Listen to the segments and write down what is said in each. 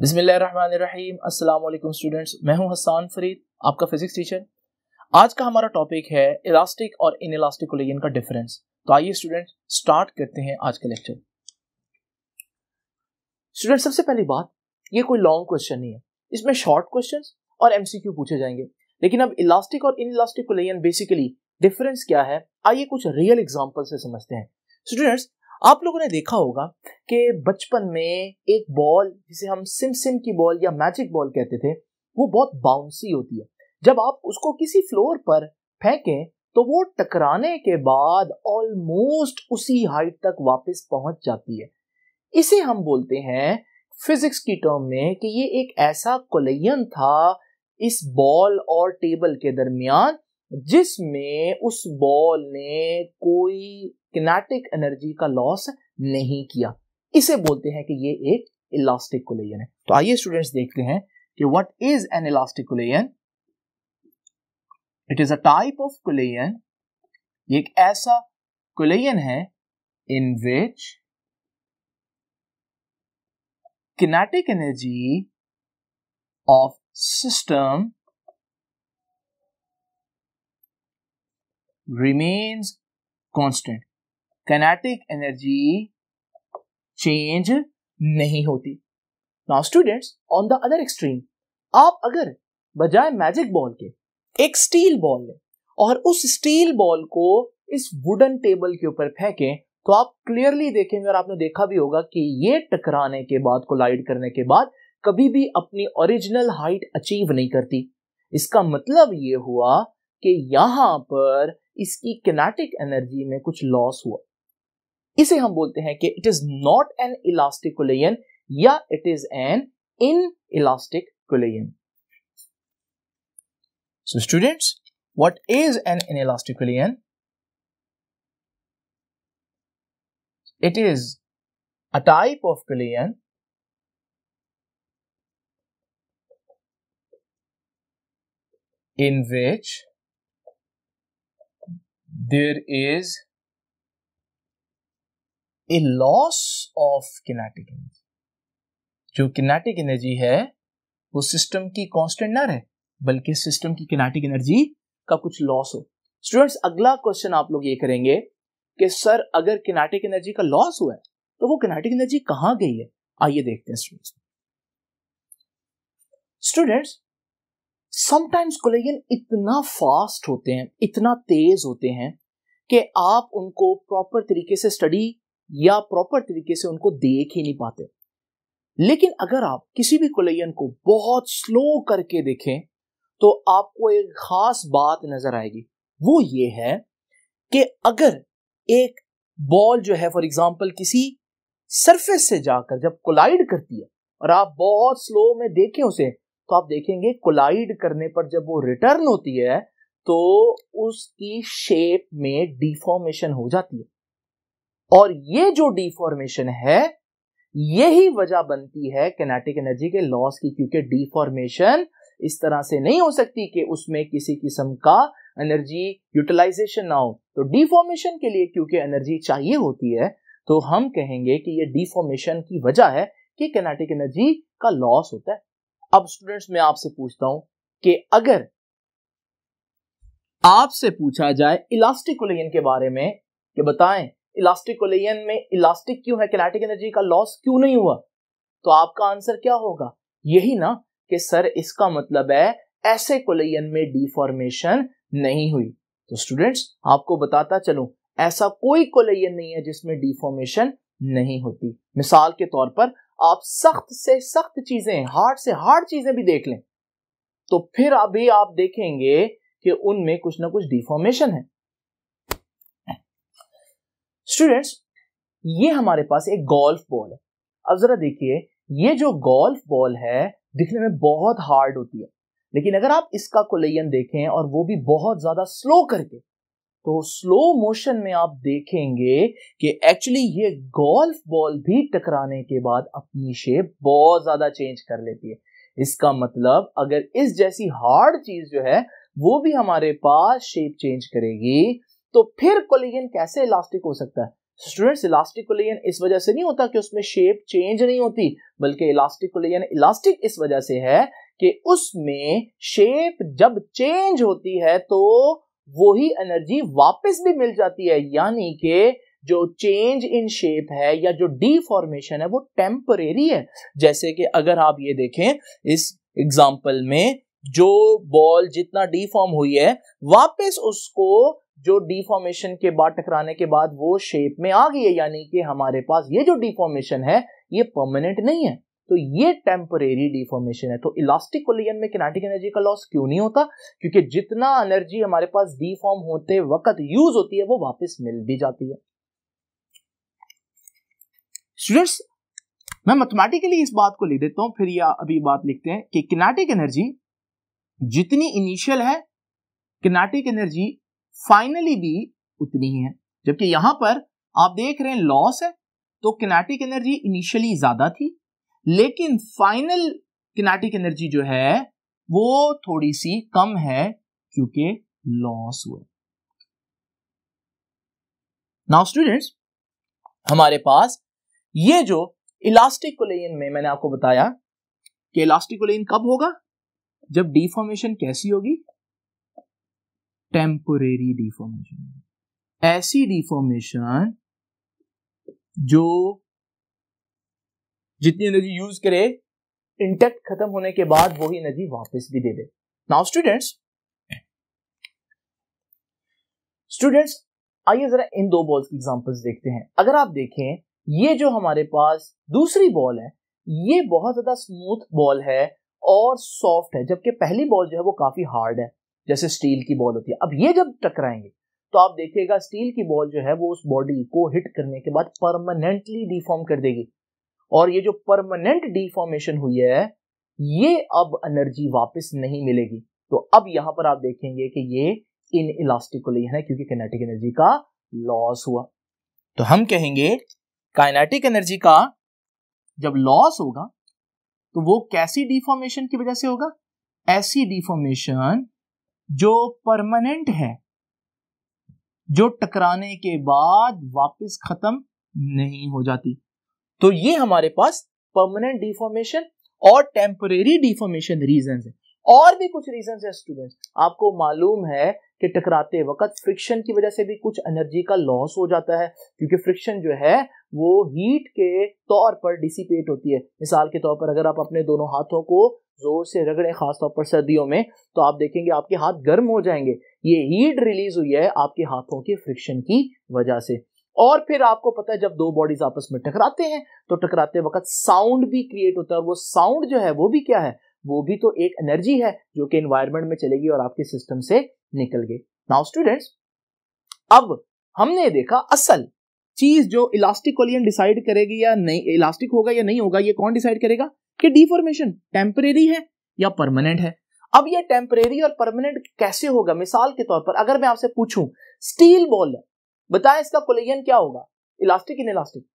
बिस्मिल्लाहिर्रहमानिर्रहीम। अस्सलाम वालेकुम स्टूडेंट्स, मैं हूं हसन फरीद, आपका फिजिक्स टीचर। आज का हमारा टॉपिक है इलास्टिक और इनइलास्टिक कोलिजन का डिफरेंस। तो आइए स्टूडेंट्स स्टार्ट करते हैं आज का लेक्चर। स्टूडेंट, सबसे पहली बात, ये कोई लॉन्ग क्वेश्चन नहीं है, इसमें शॉर्ट क्वेश्चंस और एमसीक्यू पूछे जाएंगे। लेकिन अब इलास्टिक और इनइलास्टिक कोलिजन बेसिकली डिफरेंस क्या है, आइए कुछ रियल एग्जांपल से समझते हैं। स्टूडेंट्स, आप लोगों ने देखा होगा कि बचपन में एक बॉल जिसे हम सिम की बॉल या मैजिक बॉल कहते थे, वो बहुत बाउंसी होती है। जब आप उसको किसी फ्लोर पर फेंकें तो वो टकराने के बाद ऑलमोस्ट उसी हाइट तक वापस पहुंच जाती है। इसे हम बोलते हैं फिजिक्स की टर्म में कि ये एक ऐसा कोलिजन था इस बॉल और टेबल के दरमियान जिसमें उस बॉल ने कोई किनेटिक एनर्जी का लॉस नहीं किया। इसे बोलते हैं कि ये एक इलास्टिक कोलिजन है। तो आइए स्टूडेंट्स देखते हैं कि what is N elastic collision. It is a type of collision, ये एक ऐसा कोलिजन है इन विच kinetic energy of system remains constant. Kinetic energy change नहीं होती। Now students, on the other extreme, आप अगर बजाय मैजिक बॉल के एक स्टील बॉल लें और उस स्टील बॉल को इस वुडन टेबल के ऊपर फेंकें तो आप क्लियरली देखेंगे, और आपने देखा भी होगा कि ये टकराने के बाद, कोलाइड करने के बाद कभी भी अपनी ओरिजिनल हाइट अचीव नहीं करती। इसका मतलब ये हुआ कि यहां पर इसकी किनेटिक एनर्जी में कुछ लॉस हुआ। इसे हम बोलते हैं कि it is not an elastic collision या it is an inelastic collision. So students, what is an inelastic collision? It is a type of collision in which there is a loss of kinetic energy. जो kinetic energy है वो system की constant ना रहे, बल्कि system की kinetic energy का कुछ लॉस हो। स्टूडेंट्स, अगला क्वेश्चन आप लोग ये करेंगे कि सर अगर किनेटिक एनर्जी का लॉस हुआ है तो वो किनेटिक एनर्जी कहां गई है? आइए देखते हैं स्टूडेंट्स। स्टूडेंट्स, समटाइम्स कोलिजन इतना फास्ट होते हैं, इतना तेज होते हैं कि आप उनको प्रॉपर तरीके से स्टडी या प्रॉपर तरीके से उनको देख ही नहीं पाते। लेकिन अगर आप किसी भी कोलिजन को बहुत स्लो करके देखें तो आपको एक खास बात नजर आएगी। वो ये है कि अगर एक बॉल जो है फॉर एग्जांपल किसी सरफेस से जाकर जब कोलाइड करती है और आप बहुत स्लो में देखें उसे, तो आप देखेंगे कोलाइड करने पर जब वो रिटर्न होती है तो उसकी शेप में डिफॉर्मेशन हो जाती है। और ये जो डिफॉर्मेशन है यही वजह बनती है किनेटिक एनर्जी के लॉस की, क्योंकि डिफॉर्मेशन इस तरह से नहीं हो सकती कि उसमें किसी किस्म का एनर्जी यूटिलाइजेशन ना हो। तो डिफॉर्मेशन के लिए क्योंकि एनर्जी चाहिए होती है, तो हम कहेंगे कि ये डिफॉर्मेशन की वजह है कि किनेटिक एनर्जी का लॉस होता है। अब स्टूडेंट्स, मैं आपसे पूछता हूं कि अगर आपसे पूछा जाए इलास्टिक कोलिजन के बारे में कि बताएं इलास्टिक कोलिजन में इलास्टिक क्यों है, किनेटिक एनर्जी का लॉस क्यों नहीं हुआ, तो आपका आंसर क्या होगा? यही ना कि सर इसका मतलब है ऐसे कोलिजन में डिफॉर्मेशन नहीं हुई। तो स्टूडेंट्स, आपको बताता चलूं, ऐसा कोई कोलिजन नहीं है जिसमें डिफॉर्मेशन नहीं होती। मिसाल के तौर पर आप सख्त से सख्त चीजें, हार्ड से हार्ड चीजें भी देख लें तो फिर अभी आप देखेंगे कि उनमें कुछ ना कुछ डिफॉर्मेशन है। स्टूडेंट्स, ये हमारे पास एक गोल्फ बॉल है। अब जरा देखिए, ये जो गोल्फ बॉल है दिखने में बहुत हार्ड होती है, लेकिन अगर आप इसका कोलिजन देखें और वो भी बहुत ज्यादा स्लो करके, तो स्लो मोशन में आप देखेंगे कि एक्चुअली ये गोल्फ बॉल भी टकराने के बाद अपनी शेप बहुत ज्यादा चेंज कर लेती है। इसका मतलब अगर इस जैसी हार्ड चीज जो है वो भी हमारे पास शेप चेंज करेगी तो फिर कोलिजन कैसे इलास्टिक हो सकता है? स्टूडेंट्स इलास्टिक कोलिजन इस वजह से नहीं होता कि उसमें शेप चेंज नहीं होती, बल्कि इलास्टिक कोलिजन इलास्टिक इस वजह से है कि उसमें शेप जब चेंज होती है तो वही एनर्जी वापस भी मिल जाती है, यानी कि जो चेंज इन शेप है या जो डीफॉर्मेशन है वो टेम्परेरी है। जैसे कि अगर आप ये देखें इस एग्जांपल में, जो बॉल जितना डीफॉर्म हुई है वापस उसको जो डीफॉर्मेशन के बाद टकराने के बाद वो शेप में आ गई है, यानी कि हमारे पास ये जो डीफॉर्मेशन है ये परमानेंट नहीं है, तो ये टेम्परेरी डीफॉर्मेशन है। तो इलास्टिक कोलिजन में किनेटिक एनर्जी का लॉस क्यों नहीं होता? क्योंकि जितना एनर्जी हमारे पास डीफॉर्म होते वक्त यूज होती है वो वापस मिल भी जाती है। स्टूडेंट्स मैं मैथमेटिकली इस बात को लिख देता हूं, फिर या अभी बात लिखते हैं कि किनेटिक एनर्जी जितनी इनिशियल है किनेटिक एनर्जी फाइनली भी उतनी ही है। जबकि यहां पर आप देख रहे हैं लॉस है, तो किनेटिक एनर्जी इनिशियली ज्यादा थी लेकिन फाइनल किनेटिक एनर्जी जो है वो थोड़ी सी कम है क्योंकि लॉस हुआ। नाउ स्टूडेंट्स हमारे पास ये जो इलास्टिक कोलिजन में मैंने आपको बताया कि इलास्टिक कोलिजन कब होगा? जब डिफॉर्मेशन कैसी होगी? टेम्पोरेरी डिफॉर्मेशन, ऐसी डिफॉर्मेशन जो जितनी एनर्जी यूज करे इंटेक्ट खत्म होने के बाद वही एनर्जी वापस भी दे दे। नाउ स्टूडेंट्स आइए जरा इन दो बॉल्स की एग्जांपल्स देखते हैं। अगर आप देखें ये जो हमारे पास दूसरी बॉल है ये बहुत ज्यादा स्मूथ बॉल है और सॉफ्ट है, जबकि पहली बॉल जो है वो काफी हार्ड है जैसे स्टील की बॉल होती है। अब ये जब टकराएंगे तो आप देखिएगा स्टील की बॉल जो है वो उस बॉडी को हिट करने के बाद परमानेंटली डिफॉर्म कर देगी, और ये जो परमानेंट डिफॉर्मेशन हुई है ये अब एनर्जी वापस नहीं मिलेगी। तो अब यहां पर आप देखेंगे कि ये इन इलास्टिक कोलिजन है क्योंकि काइनेटिक एनर्जी का लॉस हुआ। तो हम कहेंगे काइनेटिक एनर्जी का जब लॉस होगा तो वो कैसी डिफॉर्मेशन की वजह से होगा? ऐसी डिफॉर्मेशन जो परमानेंट है, जो टकराने के बाद वापस खत्म नहीं हो जाती। तो ये हमारे पास परमानेंट डिफॉर्मेशन और टेम्परेरी डिफॉर्मेशन रीजंस है। और भी कुछ रीजंस है स्टूडेंट्स, आपको मालूम है कि टकराते वक्त फ्रिक्शन की वजह से भी कुछ एनर्जी का लॉस हो जाता है, क्योंकि फ्रिक्शन जो है वो हीट के तौर पर डिसिपेट होती है। मिसाल के तौर पर अगर आप अपने दोनों हाथों को जोर से रगड़ें, खासतौर पर सर्दियों में, तो आप देखेंगे आपके हाथ गर्म हो जाएंगे। ये हीट रिलीज हुई है आपके हाथों के फ्रिक्शन की वजह से। और फिर आपको पता है जब दो बॉडीज आपस में टकराते हैं तो टकराते वक्त साउंड भी क्रिएट होता है, और वो साउंड जो है वो भी क्या है? वो भी तो एक एनर्जी है जो कि एनवायरनमेंट में चलेगी और आपके सिस्टम से निकल गई। नाउ स्टूडेंट्स अब हमने देखा असल चीज जो इलास्टिक कोलिजन डिसाइड करेगी या नहीं, इलास्टिक होगा या नहीं होगा, ये कौन डिसाइड करेगा कि डिफॉर्मेशन टेम्परेरी है या परमानेंट है। अब ये टेम्परेरी और परमानेंट कैसे होगा? मिसाल के तौर पर अगर मैं आपसे पूछूं स्टील बॉल है, बताएं इसका कोलिजन क्या होगा, इलास्टिक इन इलास्टिक?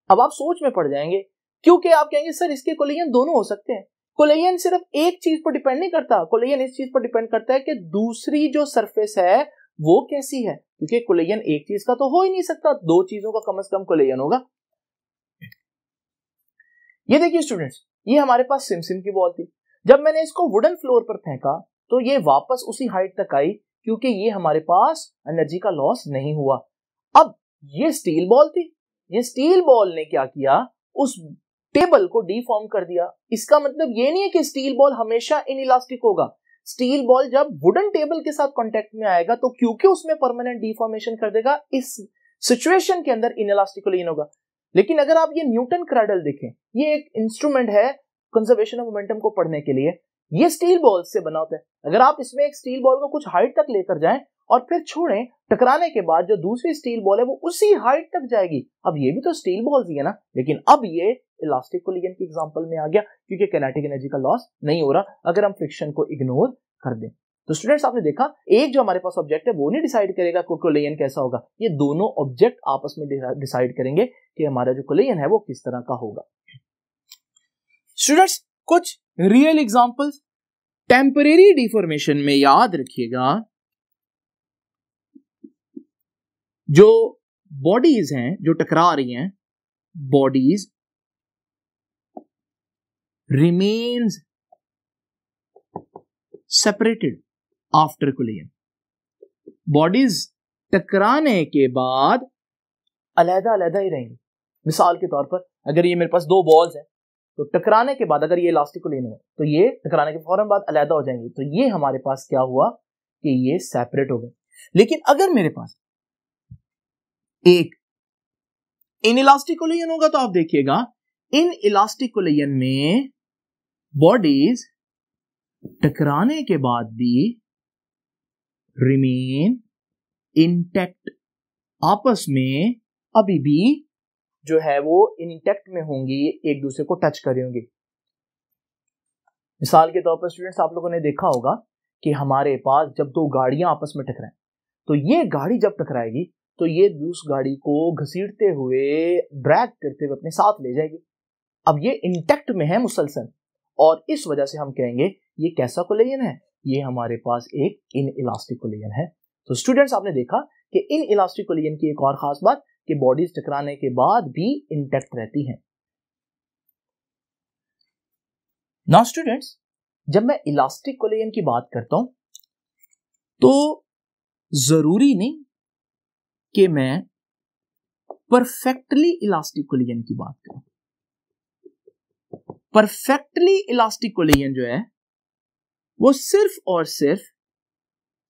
अब आप सोच में पड़ जाएंगे क्योंकि आप कहेंगे सर इसके कोलिजन दोनों हो सकते हैं। कोलिजन सिर्फ एक चीज पर डिपेंड नहीं करता, कोलिजन इस चीज पर डिपेंड करता है कि दूसरी जो सरफेस है वो कैसी है, क्योंकि कोलिजन एक चीज का तो हो ही नहीं सकता, दो चीजों का कम से कम कोलिजन होगा। ये देखिए स्टूडेंट्स, ये हमारे पास सिमसिम की बॉल थी। जब मैंने इसको वुडन फ्लोर पर फेंका तो ये वापस उसी हाइट तक आई क्योंकि ये हमारे पास एनर्जी का लॉस नहीं हुआ। अब ये स्टील बॉल थी, ये स्टील बॉल ने क्या किया, उस टेबल को डिफॉर्म कर दिया। इसका मतलब ये नहीं है कि स्टील बॉल हमेशा इनइलास्टिक होगा। स्टील बॉल जब वुडन टेबल के साथ कांटेक्ट में आएगा तो क्योंकि उसमें परमानेंट डिफॉर्मेशन कर देगा, इस सिचुएशन के अंदर इनइलास्टिक कोलिजन होगा। लेकिन अगर आप ये न्यूटन क्रैडल देखें, ये एक इंस्ट्रूमेंट है कंजर्वेशन ऑफ मोमेंटम को पढ़ने के लिए, ये स्टील बॉल से बना होता है। अगर आप इसमें एक स्टील बॉल को कुछ हाइट तक लेकर जाएं और फिर छोड़ें, टकराने के बाद जो दूसरी स्टील बॉल है वो उसी हाइट तक जाएगी। अब ये भी तो स्टील बॉल्स ही है ना, लेकिन अब ये इलास्टिक कोलिजन की एग्जांपल में आ गया क्योंकि काइनेटिक एनर्जी का लॉस नहीं हो रहा अगर हम फ्रिक्शन को इग्नोर कर दें। तो स्टूडेंट्स आपने देखा एक जो हमारे पास ऑब्जेक्ट है वो नहीं डिसाइड करेगा कोलिजन कैसा होगा, ये दोनों ऑब्जेक्ट आपस में डिसाइड करेंगे कि हमारा जो कोलिजन है वो किस तरह का होगा। स्टूडेंट्स कुछ रियल एग्जांपल्स टेम्परेरी डिफॉर्मेशन में याद रखिएगा, जो बॉडीज हैं जो टकरा रही हैं, bodies remains separated after collision. Bodies टकराने के बाद अलग अलग ही रहेंगी। मिसाल के तौर पर अगर ये मेरे पास दो बॉल्स हैं तो टकराने के बाद अगर ये इलास्टिक कोलिजन हुआ तो ये टकराने के फौरन बाद अलग हो जाएंगे, तो ये हमारे पास क्या हुआ कि ये सेपरेट हो गए। लेकिन अगर मेरे पास एक इनइलास्टिक कोलिजन होगा तो आप देखिएगा इन इलास्टिक कोलिजन में बॉडीज टकराने के बाद भी रिमेन इंटैक्ट, आपस में अभी भी जो है वो इंटैक्ट में होंगी, एक दूसरे को टच कर रही होंगी। मिसाल के तौर पर स्टूडेंट्स, आप लोगों ने देखा होगा कि हमारे पास जब दो गाड़ियां आपस में टकराएं तो ये गाड़ी जब टकराएगी तो ये उस गाड़ी को घसीटते हुए ड्रैग करते हुए अपने साथ ले जाएगी। अब ये इंटैक्ट में है मुसलसल, और इस वजह से हम कहेंगे ये कैसा कोलिजन है, ये हमारे पास एक इनइलास्टिक कोलिजन है। तो स्टूडेंट्स, आपने देखा कि इनइलास्टिक कोलिजन की एक और खास बात कि बॉडीज टकराने के बाद भी इंटैक्ट रहती हैं। नाउ स्टूडेंट्स, जब मैं इलास्टिक कोलिजन की बात करता हूं तो जरूरी नहीं कि मैं परफेक्टली इलास्टिक कोलिजन की बात करूं। परफेक्टली इलास्टिक कोलिजन जो है वो सिर्फ और सिर्फ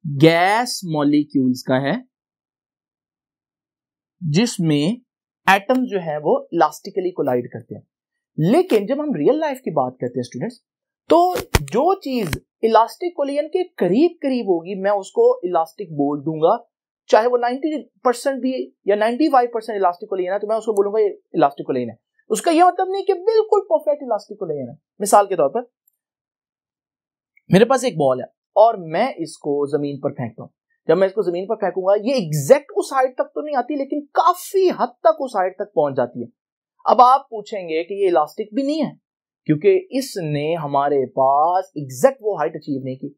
गैस मॉलिक्यूल्स का है जिसमें एटम्स जो है वो इलास्टिकली कोलाइड करते हैं। लेकिन जब हम रियल लाइफ की बात करते हैं स्टूडेंट्स, तो जो चीज इलास्टिक कोलिजन के करीब करीब होगी मैं उसको इलास्टिक बोल दूंगा, चाहे वो 90% भी या 95% इलास्टिक कोलिजन है तो मैं उसको बोलूंगा ये इलास्टिक कोलिजन है। उसका यह मतलब नहीं कि बिल्कुल परफेक्ट इलास्टिक कोलिजन है। मिसाल के तौर पर मेरे पास एक बॉल है और मैं इसको जमीन पर फेंकता हूं। जब मैं इसको जमीन पर फेंकूंगा ये एग्जैक्ट उस हाइट तक तो नहीं आती, लेकिन काफी हद तक उस हाइट तक पहुंच जाती है। अब आप पूछेंगे कि ये इलास्टिक भी नहीं है क्योंकि इसने हमारे पास एग्जैक्ट वो हाइट अचीव नहीं की।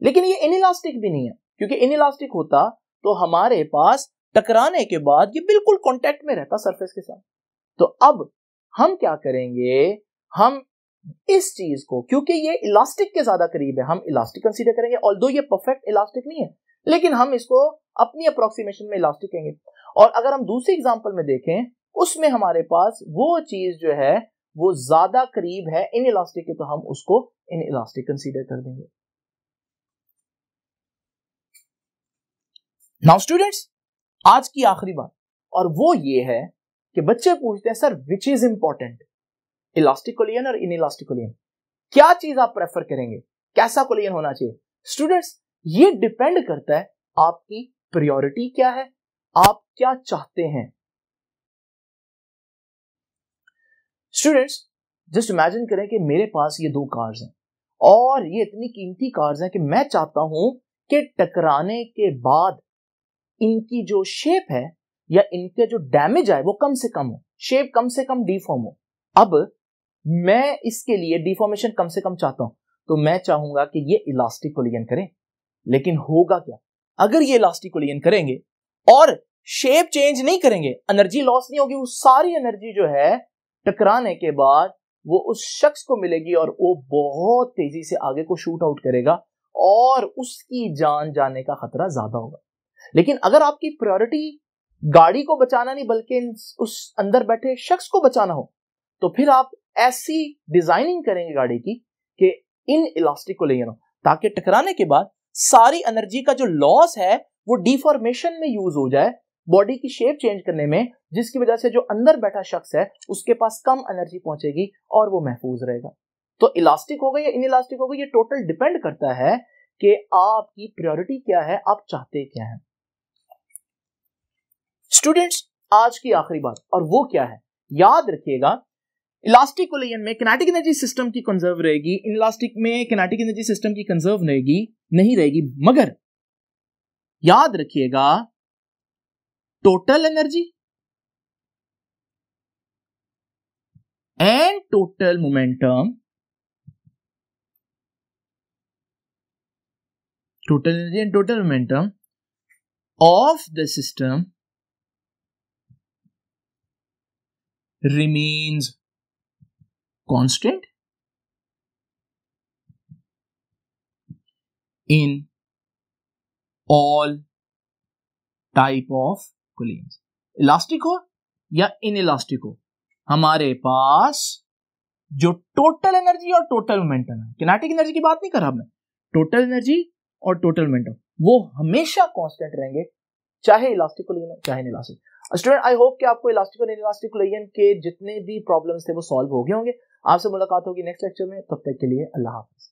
लेकिन ये इनइलास्टिक भी नहीं है क्योंकि इनइलास्टिक होता तो हमारे पास टकराने के बाद ये बिल्कुल कांटेक्ट में रहता सरफेस के साथ। तो अब हम क्या करेंगे, हम इस चीज को, क्योंकि ये इलास्टिक के ज्यादा करीब है, हम इलास्टिक कंसीडर करेंगे। ऑल्दो ये परफेक्ट इलास्टिक नहीं है लेकिन हम इसको अपनी अप्रोक्सीमेशन में इलास्टिक कहेंगे। और अगर हम दूसरी एग्जांपल में देखें उसमें हमारे पास वो चीज जो है वो ज्यादा करीब है इनइलास्टिक के, तो हम उसको इनइलास्टिक कंसीडर कर देंगे। नाउ स्टूडेंट्स, आज की आखिरी बात और वो ये है कि बच्चे पूछते हैं sir which is important, elastic collision और इनइलास्टिक कोलिजन, क्या चीज आप प्रेफर करेंगे, कैसा कोलिजन होना चाहिए। स्टूडेंट्स, ये डिपेंड करता है आपकी प्रायोरिटी क्या है, आप क्या चाहते हैं। स्टूडेंट्स, जस्ट इमेजिन करें कि मेरे पास ये दो कार्स हैं और ये इतनी कीमती कार्स हैं कि मैं चाहता हूं कि टकराने के बाद इनकी जो शेप है या इनके जो डैमेज है वो कम से कम हो, शेप कम से कम डिफॉर्म हो। अब मैं इसके लिए डिफॉर्मेशन कम से कम चाहता हूं तो मैं चाहूंगा कि ये इलास्टिक कोलिजन करें। लेकिन होगा क्या, अगर ये इलास्टिक कोलिजन करेंगे और शेप चेंज नहीं करेंगे, एनर्जी लॉस नहीं होगी, वो सारी एनर्जी जो है टकराने के बाद वो उस शख्स को मिलेगी और वो बहुत तेजी से आगे को शूट आउट करेगा और उसकी जान जाने का खतरा ज्यादा होगा। लेकिन अगर आपकी प्रायोरिटी गाड़ी को बचाना नहीं बल्कि उस अंदर बैठे शख्स को बचाना हो तो फिर आप ऐसी डिजाइनिंग करेंगे गाड़ी की कि इन इलास्टिक कोलिजन हो ताकि टकराने के बाद सारी एनर्जी का जो लॉस है वो डिफॉर्मेशन में यूज हो जाए, बॉडी की शेप चेंज करने में, जिसकी वजह से जो अंदर बैठा शख्स है उसके पास कम एनर्जी पहुंचेगी और वो महफूज रहेगा। तो इलास्टिक होगा या इनइलास्टिक होगा ये टोटल डिपेंड करता है कि आपकी प्रायोरिटी क्या है, आप चाहते क्या हैं। स्टूडेंट्स, आज की आखिरी बात और वो क्या है, याद रखिएगा, इलास्टिक कोलिजन में किनेटिक एनर्जी सिस्टम की कंजर्व रहेगी, इनइलास्टिक में किनेटिक एनर्जी सिस्टम की कंजर्व नहीं रहेगी, मगर याद रखिएगा total energy and total momentum, total energy and total momentum of the system remains constant in all type of collisions. Elastic हो या इनइलास्टिक हो, हमारे पास जो टोटल एनर्जी और टोटल मोमेंटम है, किनेटिक एनर्जी की बात नहीं कर रहा मैं, टोटल एनर्जी और टोटल मोमेंटम वो हमेशा कांस्टेंट रहेंगे, चाहे इलास्टिक कोलिजन हो चाहे इनइलास्टिक। स्टूडेंट आई होप कि आपको इलास्टिक और इनइलास्टिक कोलिजन के जितने भी प्रॉब्लम्स थे वो सॉल्व हो गए होंगे। आपसे मुलाकात होगी नेक्स्ट लेक्चर में, तब तक के लिए अल्लाह हाफिज।